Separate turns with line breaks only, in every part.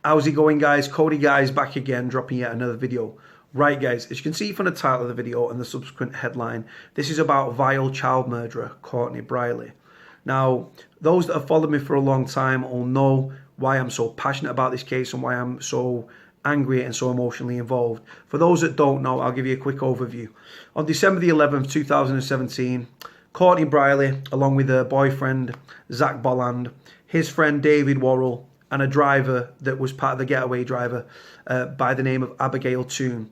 How's it going, guys? Cody guys back again, dropping yet another video. Right, guys, as you can see from the title of the video and the subsequent headline, this is about vile child murderer Courtney Brierley. Now, those that have followed me for a long time all know why I'm so passionate about this case and why I'm so angry and so emotionally involved. For those that don't know, I'll give you a quick overview. On December the 11th, 2017, Courtney Brierley, along with her boyfriend, Zach Bolland, his friend David Worrell, and a driver that was part of the getaway driver by the name of Abigail Toon.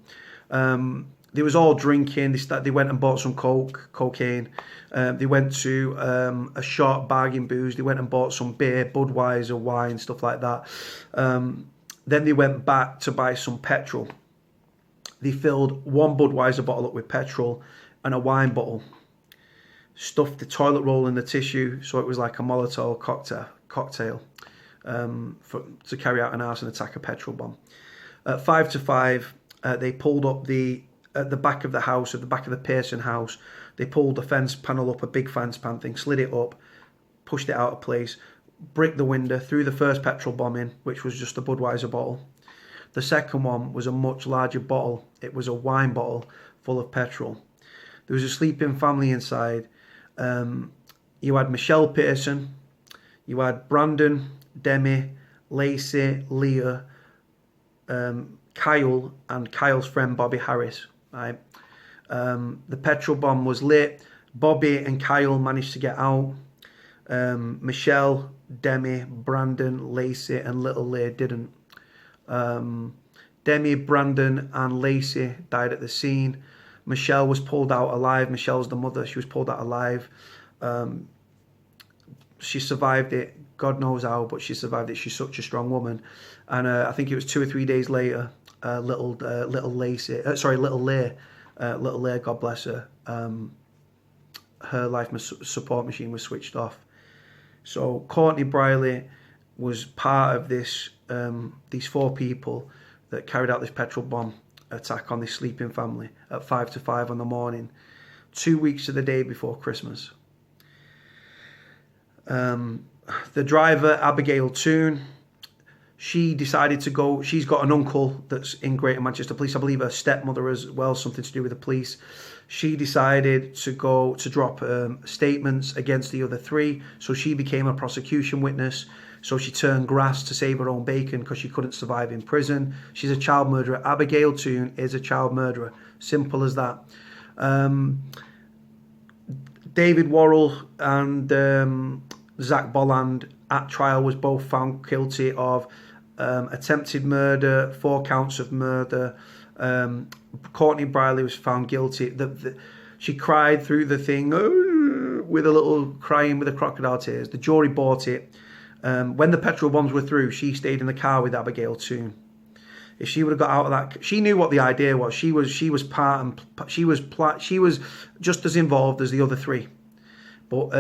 They was all drinking. They went and bought some cocaine. They went to a shop bargain booze. They went and bought some beer, Budweiser, wine, stuff like that. Then they went back to buy some petrol. They filled one Budweiser bottle up with petrol and a wine bottle. Stuffed the toilet roll in the tissue, so it was like a Molotov cocktail. To carry out an arson attack, a petrol bomb. At 5 to 5, they pulled up at the back of the house, at the back of the Pearson house. They pulled the fence panel up, a big fence pan thing, slid it up, pushed it out of place, bricked the window, threw the first petrol bomb in, which was just a Budweiser bottle. The second one was a much larger bottle. It was a wine bottle full of petrol. There was a sleeping family inside. You had Michelle Pearson, you had Brandon, Demi, Lacie, Lia, Kyle, and Kyle's friend Bobby Harris. Right, the petrol bomb was lit. Bobby and Kyle managed to get out. Michelle, Demi, Brandon, Lacie, and little Lia didn't. Demi, Brandon, and Lacie died at the scene. Michelle was pulled out alive. Michelle's the mother. She was pulled out alive. She survived it. God knows how, but she survived it. She's such a strong woman. And I think it was 2 or 3 days later, little Lia, God bless her, her life support machine was switched off. So Courtney Brierley was part of this, these 4 people that carried out this petrol bomb attack on this sleeping family at 5 to 5 in the morning, 2 weeks to the day before Christmas. The driver, Abigail Toon, she decided to go. She's got an uncle that's in Greater Manchester Police. I believe her stepmother as well, something to do with the police. She decided to go to drop statements against the other 3. So she became a prosecution witness. So she turned grass to save her own bacon because she couldn't survive in prison. She's a child murderer. Abigail Toon is a child murderer. Simple as that. David Worrell and Zach Bolland at trial was both found guilty of attempted murder, 4 counts of murder. Courtney Brierley was found guilty. She cried through the thing with a little crying with the crocodile tears. The jury bought it. When the petrol bombs were through, she stayed in the car with Abigail Toon. If she would have got out of that, she knew what the idea was. She was just as involved as the other 3. But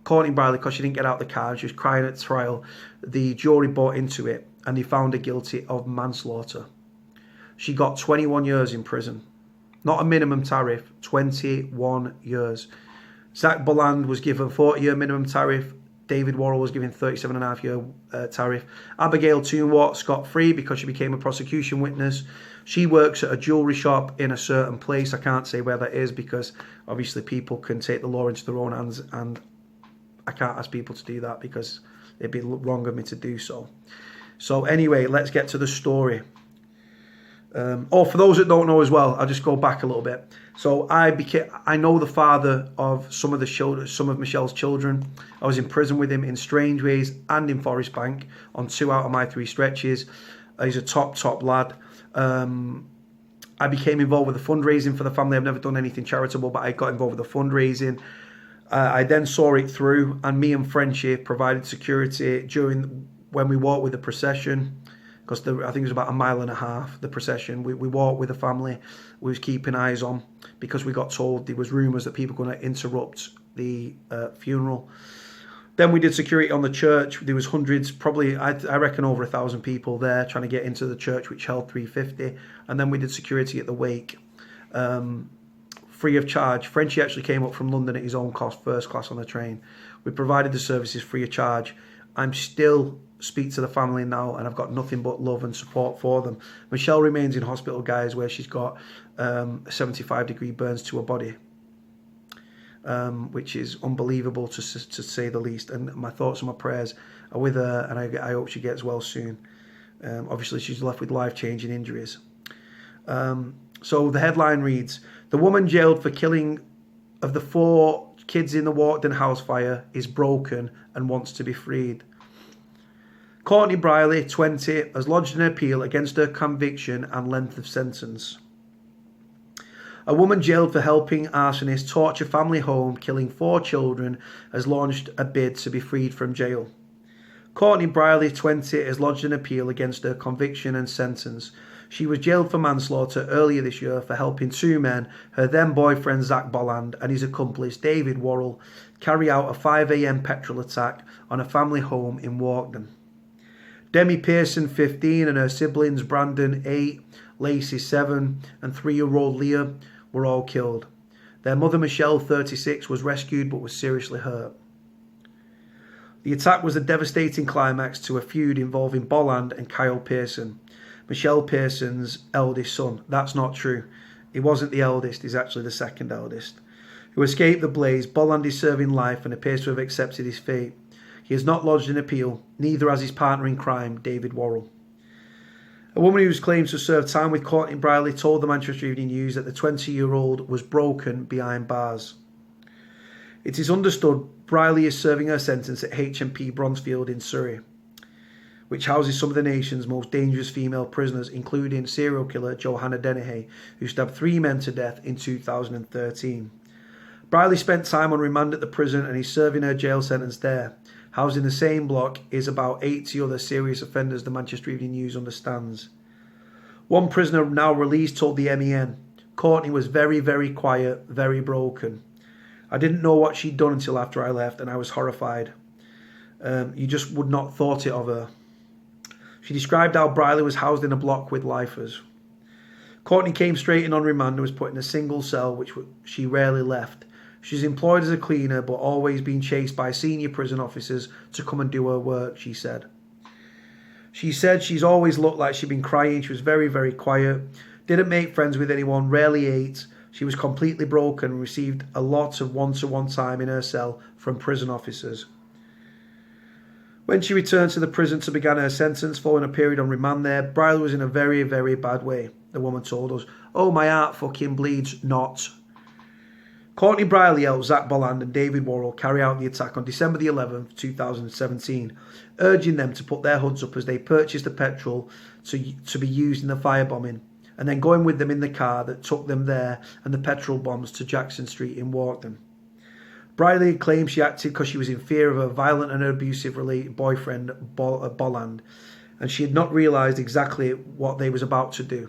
Courtney Brierley, because she didn't get out of the car, she was crying at trial. The jury bought into it and they found her guilty of manslaughter. She got 21 years in prison. Not a minimum tariff, 21 years. Zach Bolland was given 40-year minimum tariff. David Worrell was given 37.5-year tariff. Abigail Toon scot-free because she became a prosecution witness. She works at a jewellery shop in a certain place. I can't say where that is because obviously people can take the law into their own hands, and I can't ask people to do that because it'd be wrong of me to do so. So anyway, let's get to the story. For those that don't know as well, I'll just go back a little bit. So I know the father of some of Michelle's children. I was in prison with him in Strangeways and in Forest Bank on 2 out of my 3 stretches. He's a top lad. I became involved with the fundraising for the family. I've never done anything charitable, but I got involved with the fundraising. I then saw it through, and me and Frenchie provided security when we walked with the procession, because I think it was about 1.5 miles, the procession. We walked with the family. We was keeping eyes on because we got told there was rumours that people were going to interrupt the funeral. Then we did security on the church. There was hundreds, probably I reckon over 1,000 people there trying to get into the church, which held 350. And then we did security at the wake. Free of charge. Frenchie actually came up from London at his own cost, first class on the train. We provided the services free of charge. I'm still speak to the family now, and I've got nothing but love and support for them. Michelle remains in hospital, guys, where she's got 75-degree burns to her body, which is unbelievable to say the least. And my thoughts and my prayers are with her, and I hope she gets well soon. Obviously, she's left with life-changing injuries. So the headline reads, "The woman jailed for killing of the 4 kids in the Walkden house fire is broken and wants to be freed." Courtney Brierley, 20, has lodged an appeal against her conviction and length of sentence. A woman jailed for helping arsonists torture family home, killing 4 children, has launched a bid to be freed from jail. Courtney Brierley, 20, has lodged an appeal against her conviction and sentence. She was jailed for manslaughter earlier this year for helping 2 men, her then boyfriend Zach Bolland and his accomplice David Worrell, carry out a 5 a.m. petrol attack on a family home in Walkden. Demi Pearson, 15, and her siblings Brandon, 8, Lacie, 7, and 3-year-old Lia were all killed. Their mother Michelle, 36, was rescued but was seriously hurt. The attack was a devastating climax to a feud involving Bolland and Kyle Pearson, Michelle Pearson's eldest son. That's not true. He wasn't the eldest, he's actually the second eldest. Who escaped the blaze. Bolland is serving life and appears to have accepted his fate. He has not lodged an appeal, neither has his partner in crime, David Worrell. A woman who claims to serve time with Courtney Brierley told the Manchester Evening News that the 20-year-old was broken behind bars. It is understood Brierley is serving her sentence at HMP Bronzefield in Surrey, which houses some of the nation's most dangerous female prisoners, including serial killer Johanna Dennehy, who stabbed 3 men to death in 2013. Brierley spent time on remand at the prison and is serving her jail sentence there. Housed in the same block is about 80 other serious offenders, the Manchester Evening News understands. One prisoner now released told the MEN, "Courtney was very, very quiet, very broken. I didn't know what she'd done until after I left, and I was horrified. You just would not thought it of her." She described how Brierley was housed in a block with lifers. Courtney came straight in on remand and was put in a single cell, which she rarely left. She's employed as a cleaner, but always being chased by senior prison officers to come and do her work, she said. She said she's always looked like she'd been crying. She was very, very quiet, didn't make friends with anyone, rarely ate. She was completely broken and received a lot of one-to-one time in her cell from prison officers. When she returned to the prison to begin her sentence following a period on remand there, Brierley was in a very, very bad way, the woman told us. "Oh, my heart fucking bleeds not." Courtney Brierley helped Zach Bolland and David Worrell carry out the attack on December the 11th, 2017, urging them to put their hoods up as they purchased the petrol to be used in the firebombing, and then going with them in the car that took them there and the petrol bombs to Jackson Street in Walkden. Brierley claimed she acted because she was in fear of a violent and abusive related boyfriend, Bolland, and she had not realised exactly what they was about to do.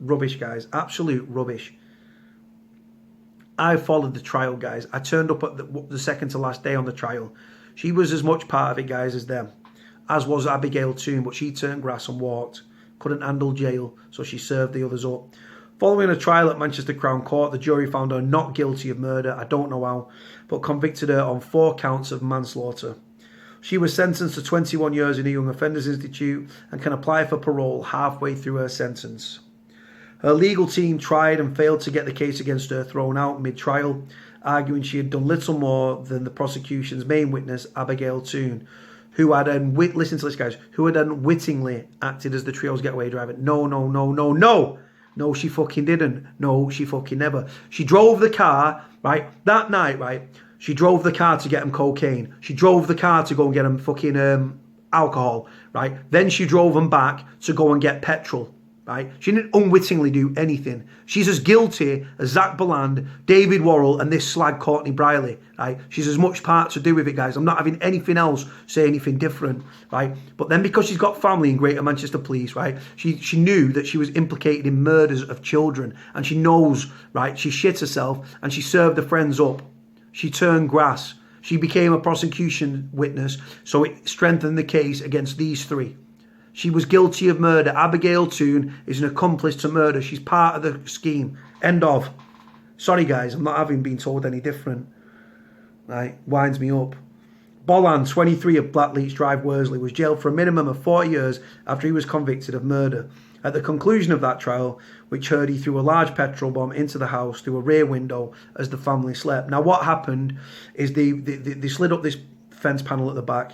Rubbish, guys. Absolute rubbish. I followed the trial, guys. I turned up at the second to last day on the trial. She was as much part of it, guys, as them. As was Abigail Toon, but she turned grass and walked. Couldn't handle jail, so she served the others up. Following a trial at Manchester Crown Court, the jury found her not guilty of murder, I don't know how, but convicted her on 4 counts of manslaughter. She was sentenced to 21 years in a Young Offenders Institute and can apply for parole halfway through her sentence. Her legal team tried and failed to get the case against her thrown out mid-trial, arguing she had done little more than the prosecution's main witness, Abigail Toon, who had listen to this, guys, who had unwittingly acted as the trio's getaway driver. No, she fucking didn't. No, she fucking never. She drove the car, right, that night, right? She drove the car to get him cocaine. She drove the car to go and get him fucking alcohol, right? Then she drove him back to go and get petrol. Right? She didn't unwittingly do anything. She's as guilty as Zach Bolland, David Worrell, and this slag Courtney Brierley. Right? She's as much part to do with it, guys. I'm not having anything else say anything different. Right? But then because she's got family in Greater Manchester Police, right? She knew that she was implicated in murders of children, and she knows, right? She shit herself and she served her friends up. She turned grass. She became a prosecution witness, so it strengthened the case against these 3. She was guilty of murder. Abigail Toon is an accomplice to murder. She's part of the scheme. End of. Sorry, guys, I'm not having been told any different. Right? Winds me up. Bolland, 23 of Blackleach Drive, Worsley, was jailed for a minimum of 40 years after he was convicted of murder. At the conclusion of that trial, which heard he threw a large petrol bomb into the house through a rear window as the family slept. Now, what happened is they slid up this fence panel at the back.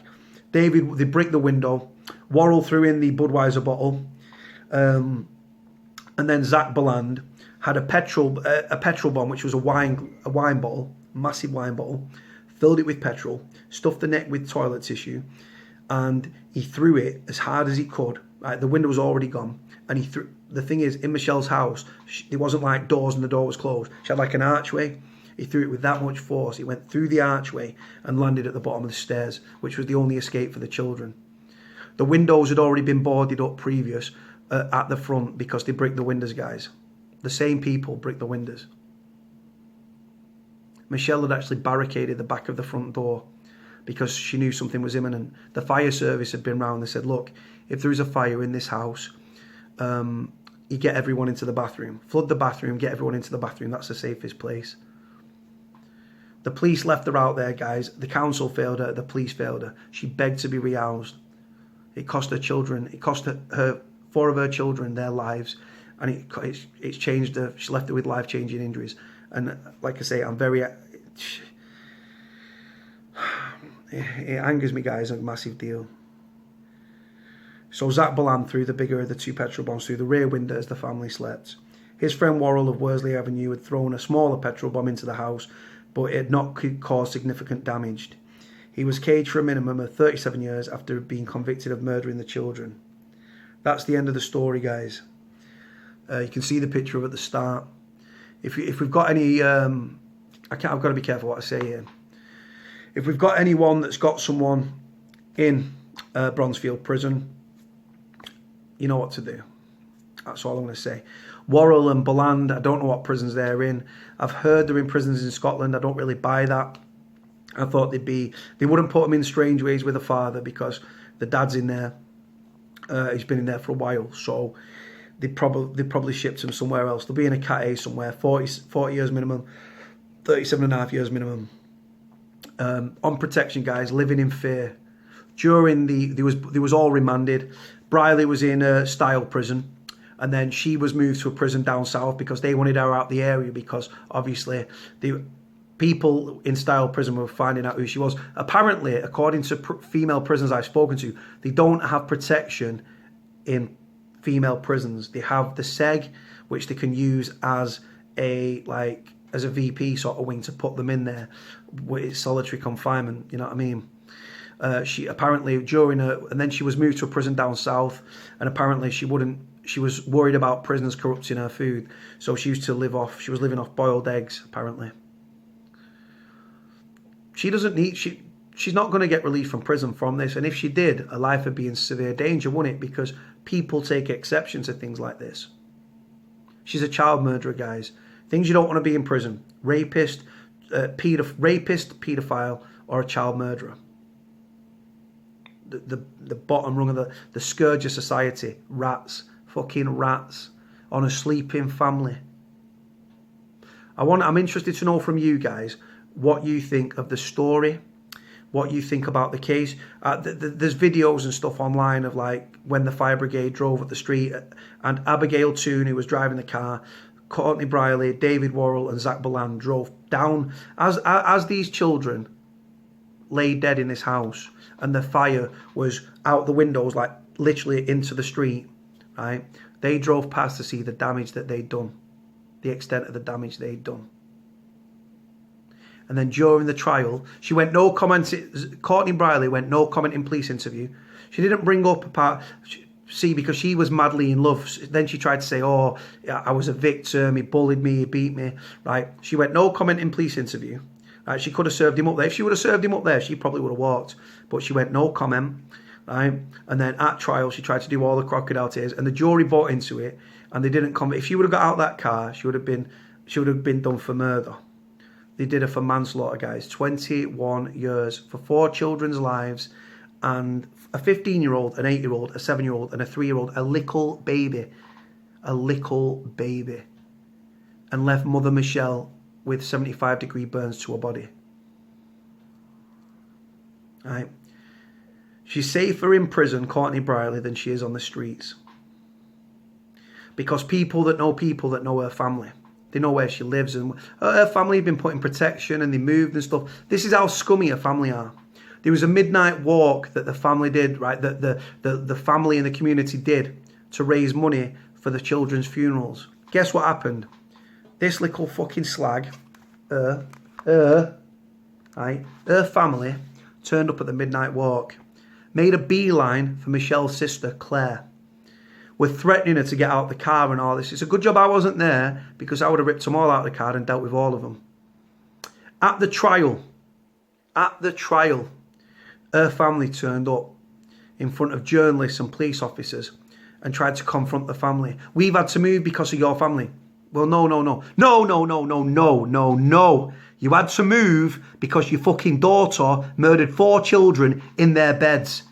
They bricked the window. Worrell threw in the Budweiser bottle. And then Zach Bolland had a petrol bomb, which was a wine bottle, massive wine bottle, filled it with petrol, stuffed the neck with toilet tissue, and he threw it as hard as he could. Right, the window was already gone, and he threw. The thing is, in Michelle's house, it wasn't like doors and the door was closed. She had like an archway. He threw it with that much force. It went through the archway and landed at the bottom of the stairs, which was the only escape for the children. The windows had already been boarded up previous at the front because they bricked the windows, guys. The same people bricked the windows. Michelle had actually barricaded the back of the front door because she knew something was imminent. The fire service had been round. They said, look, if there is a fire in this house, you get everyone into the bathroom. Flood the bathroom, get everyone into the bathroom. That's the safest place. The police left her out there, guys. The council failed her. The police failed her. She begged to be rehoused. It cost her children. It cost her 4 of her children their lives. And it's changed her. She left her with life-changing injuries. And like I say, I'm very... It angers me, guys, a massive deal. So Zach Bolland threw the bigger of the 2 petrol bombs through the rear window as the family slept. His friend Worrell of Worsley Avenue had thrown a smaller petrol bomb into the house, but it had not caused significant damage. He was caged for a minimum of 37 years after being convicted of murdering the children. That's the end of the story, guys. You can see the picture of at the start. If we've got any... I've got to be careful what I say here. If we've got anyone that's got someone in Bronzefield prison, you know what to do. That's all I'm going to say. Worrell and Bolland, I don't know what prisons they're in. I've heard they're in prisons in Scotland. I don't really buy that. I thought they wouldn't put them in Strangeways with a father because the dad's in there. He's been in there for a while, so they probably shipped him somewhere else. They'll be in a Cat A somewhere, 40 years minimum, 37.5 years minimum. On protection, guys, living in fear. During they was all remanded. Brierley was in a Style prison, and then she was moved to a prison down south because they wanted her out the area because obviously the people in Style prison were finding out who she was. Apparently, according to female prisons I've spoken to, they don't have protection in female prisons. They have the SEG, which they can use as a VP sort of wing to put them in there with solitary confinement. You know what I mean? She apparently and then she was moved to a prison down south, and apparently she was worried about prisoners corrupting her food, so she was living off boiled eggs, apparently. She's not going to get relief from prison from this, and if she did, her life would be in severe danger, wouldn't it? Because people take exception to things like this. She's a child murderer, guys. Things you don't want to be in prison: rapist, paedophile, or a child murderer. The bottom rung of the scourge of society. Rats, fucking rats, on a sleeping family. I'm interested to know from you guys what you think of the story, what you think about the case. There's videos and stuff online of like when the fire brigade drove up the street, and Abigail Toon, who was driving the car, Courtney Brierley, David Worrell, and Zach Bolland drove down as these children lay dead in this house, and the fire was out the windows, like literally into the street, right? They drove past to see the damage that they'd done, the extent of the damage they'd done. And then during the trial, she went no comment. Courtney Brierley went no comment in police interview. She didn't bring up because she was madly in love. Then she tried to say, oh, I was a victim, he bullied me, he beat me, right? She went no comment in police interview. Right? She could have served him up there. If she would have served him up there, she probably would have walked. But she went no comment, right? And then at trial, she tried to do all the crocodile tears, and the jury bought into it, and they didn't come. If she would have got out that car, she would have been done for murder. They did her for manslaughter, guys. 21 years for 4 children's lives, and a 15-year-old, an 8-year-old, a 7-year-old, and a 3-year-old, a little baby, and left Mother Michelle with 75-degree burns to her body. right? She's safer in prison, Courtney Brierley, than she is on the streets. Because people that know her family, they know where she lives, and her family have been put in protection and they moved and stuff. This is how scummy her family are. There was a midnight walk that the family did, right? That the family and the community did to raise money for the children's funerals. Guess what happened? This little fucking slag, right? Her family turned up at the midnight walk, made a beeline for Michelle's sister, Claire. We're threatening her to get out the car and all this. It's a good job I wasn't there, because I would have ripped them all out of the car and dealt with all of them. At the trial, her family turned up in front of journalists and police officers and tried to confront the family. We've had to move because of your family. Well, no. You had to move because your fucking daughter murdered 4 children in their beds.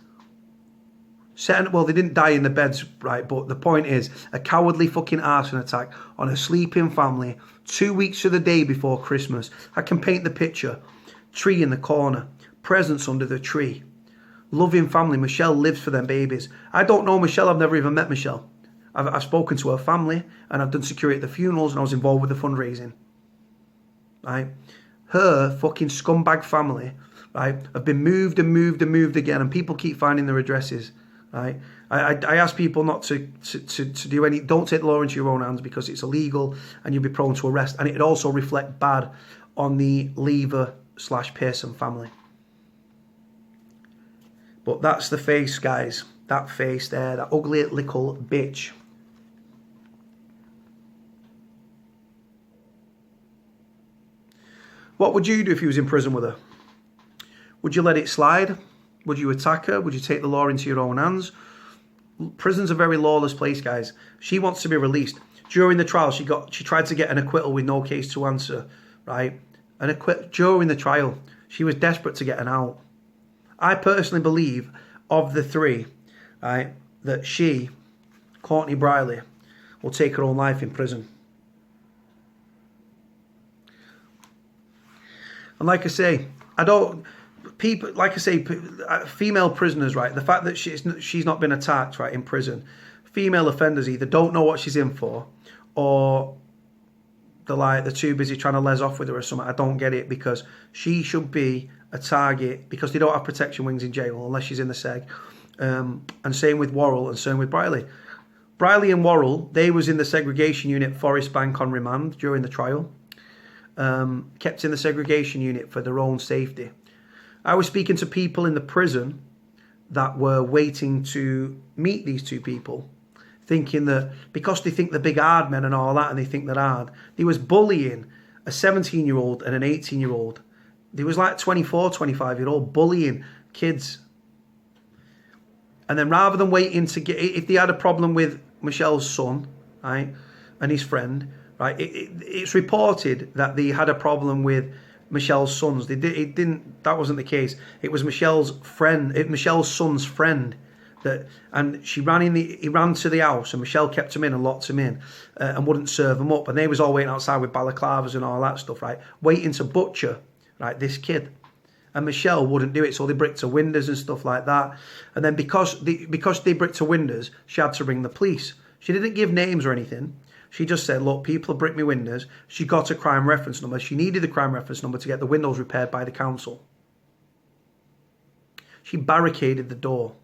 Well, they didn't die in the beds, right? But the point is, a cowardly fucking arson attack on a sleeping family 2 weeks to the day before Christmas. I can paint the picture. Tree in the corner. Presents under the tree. Loving family. Michelle lives for them babies. I don't know Michelle. I've never even met Michelle. I've spoken to her family, and I've done security at the funerals, and I was involved with the fundraising. Right? Her fucking scumbag family, right, have been moved again, and people keep finding their addresses. Right? I ask people not to do any. Don't take the law into your own hands, because it's illegal and you'll be prone to arrest, and it'd also reflect bad on the Lever/Pearson family. But that's the face, guys. That face there, that ugly little bitch. What would you do if you was in prison with her? Would you let it slide? Would you attack her? Would you take the law into your own hands? Prison's a very lawless place, guys. She wants to be released. During the trial, she tried to get an acquittal with no case to answer, right? During the trial, she was desperate to get an out. I personally believe, of the 3, right, that she, Courtney Brierley, will take her own life in prison. And like I say, female prisoners, right, the fact that she's not been attacked, right, in prison, female offenders either don't know what she's in for, or they're too busy trying to les off with her or something. I don't get it, because she should be a target, because they don't have protection wings in jail unless she's in the seg. And same with Worrell, and same with Brierley. Brierley and Worrell, they was in the segregation unit, Forest Bank, on remand during the trial. Kept in the segregation unit for their own safety. I was speaking to people in the prison that were waiting to meet these 2 people, thinking that because they think they're big hard men and all that, and they think they're hard, they was bullying a 17-year-old and an 18-year-old. They was like 24, 25-year-old bullying kids. And then rather than waiting to get, if they had a problem with Michelle's son, right, and his friend, right, it's reported that they had a problem with Michelle's sons. That wasn't the case. It was Michelle's son's friend and he ran to the house, and Michelle kept him in and locked him in, and wouldn't serve him up. And they was all waiting outside with balaclavas and all that stuff, right, waiting to butcher, right, this kid. And Michelle wouldn't do it, so they bricked her windows and stuff like that. And then because they bricked her windows, she had to ring the police. She didn't give names or anything. She just said, look, people have bricked me windows. She got a crime reference number. She needed the crime reference number to get the windows repaired by the council. She barricaded the door.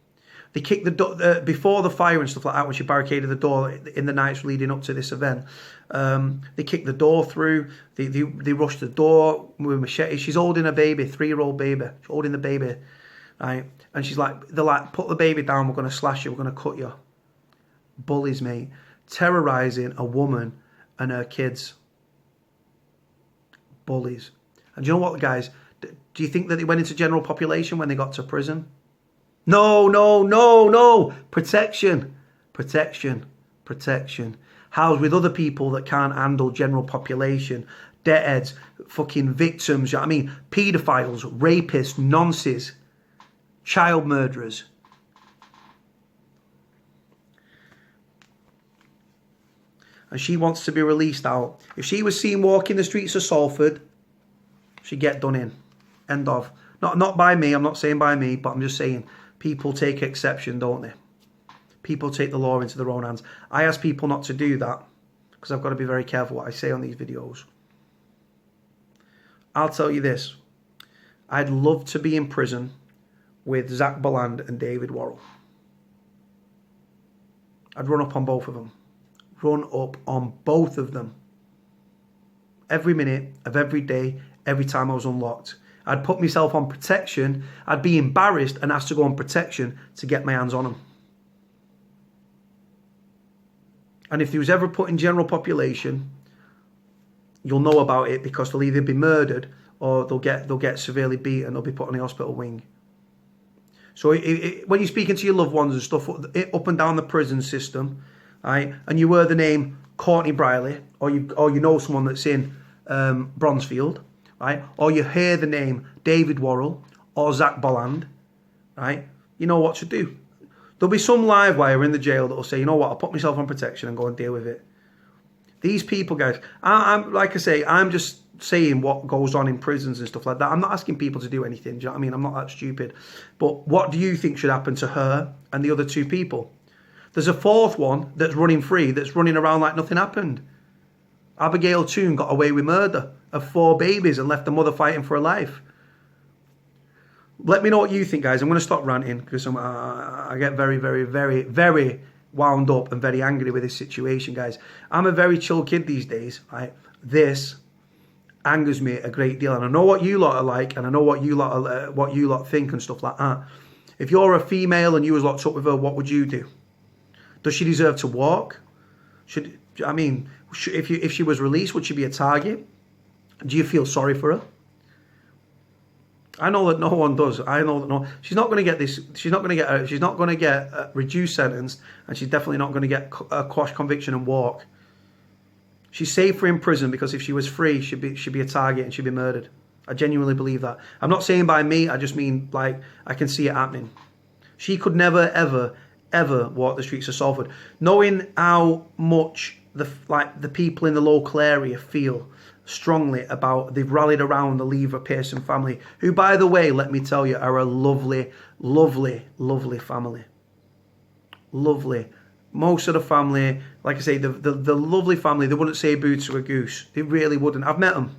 They kicked the door before the fire and stuff like that. When she barricaded the door in the nights leading up to this event, they kicked the door through. They rushed the door with machetes. She's holding a baby, 3-year-old baby. She's holding the baby, right? And they're like, put the baby down. We're going to slash you. We're going to cut you. Bullies, mate, terrorizing a woman and her kids. Bullies. And do you know what, guys? Do you think that they went into general population when they got to prison? No. Protection. Housed with other people that can't handle general population. Deadheads, fucking victims, you know what I mean? Paedophiles, rapists, nonces, child murderers. And she wants to be released out. If she was seen walking the streets of Salford, she'd get done in. End of. Not by me, I'm not saying by me, but I'm just saying people take exception, don't they? People take the law into their own hands. I ask people not to do that because I've got to be very careful what I say on these videos. I'll tell you this. I'd love to be in prison with Zach Boland and David Worrell. I'd run up on both of them. Run up on both of them. Every minute of every day, every time I was unlocked. I'd put myself on protection. I'd be embarrassed and asked to go on protection to get my hands on them. And if he was ever put in general population, you'll know about it because they'll either be murdered or they'll get severely beaten. They'll be put on the hospital wing. So when you're speaking to your loved ones and stuff up and down the prison system, right, and you hear the name Courtney Brierley, or you know someone that's in Bronzefield, right, or you hear the name David Worrell or Zach Boland, right, you know what to do. There'll be some live wire in the jail that will say, you know what, I'll put myself on protection and go and deal with it. These people, guys, I'm like I say, I'm just saying what goes on in prisons and stuff like that. I'm not asking people to do anything. Do you know what I mean? I'm not that stupid. But what do you think should happen to her and the other two people? There's a fourth one that's running free, that's running around like nothing happened. Abigail Toon got away with murder of 4 babies and left the mother fighting for her life. Let me know what you think, guys. I'm going to stop ranting because I get very, very, very, very wound up and very angry with this situation, guys. I'm a very chill kid these days, right? This angers me a great deal, and I know what you lot are like, and I know what you lot think and stuff like that. If you're a female and you was locked up with her, what would you do? Does she deserve to walk? If she was released, would she be a target? Do you feel sorry for her? I know that no one does. I know that no. She's not going to get this. She's not going to get a reduced sentence, and she's definitely not going to get a quash conviction and walk. She's safer in prison because if she was free, she'd be a target and she'd be murdered. I genuinely believe that. I'm not saying by me. I just mean like I can see it happening. She could never, ever, ever walk the streets of Salford, knowing how much the people in the local area feel strongly about. They've rallied around the Lia Pearson family, who, by the way, let me tell you, are a lovely, lovely, lovely family. Lovely. Most of the family, like I say, the lovely family, they wouldn't say boo to a goose. They really wouldn't. I've met them.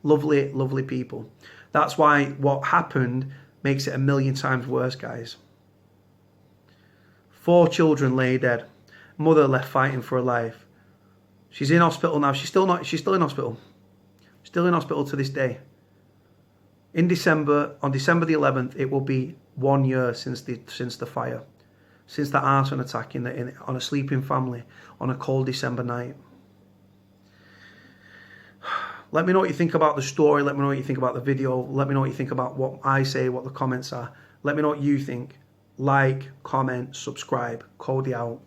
Lovely, lovely people. That's why what happened makes it a million times worse, guys. 4 children lay dead. Mother left fighting for her life. She's in hospital now. She's still in hospital. Still in hospital to this day. On December the 11th, it will be 1 year since the fire. Since the arson attack on a sleeping family on a cold December night. Let me know what you think about the story. Let me know what you think about the video. Let me know what you think about what I say, what the comments are. Let me know what you think. Like, comment, subscribe. Cody out.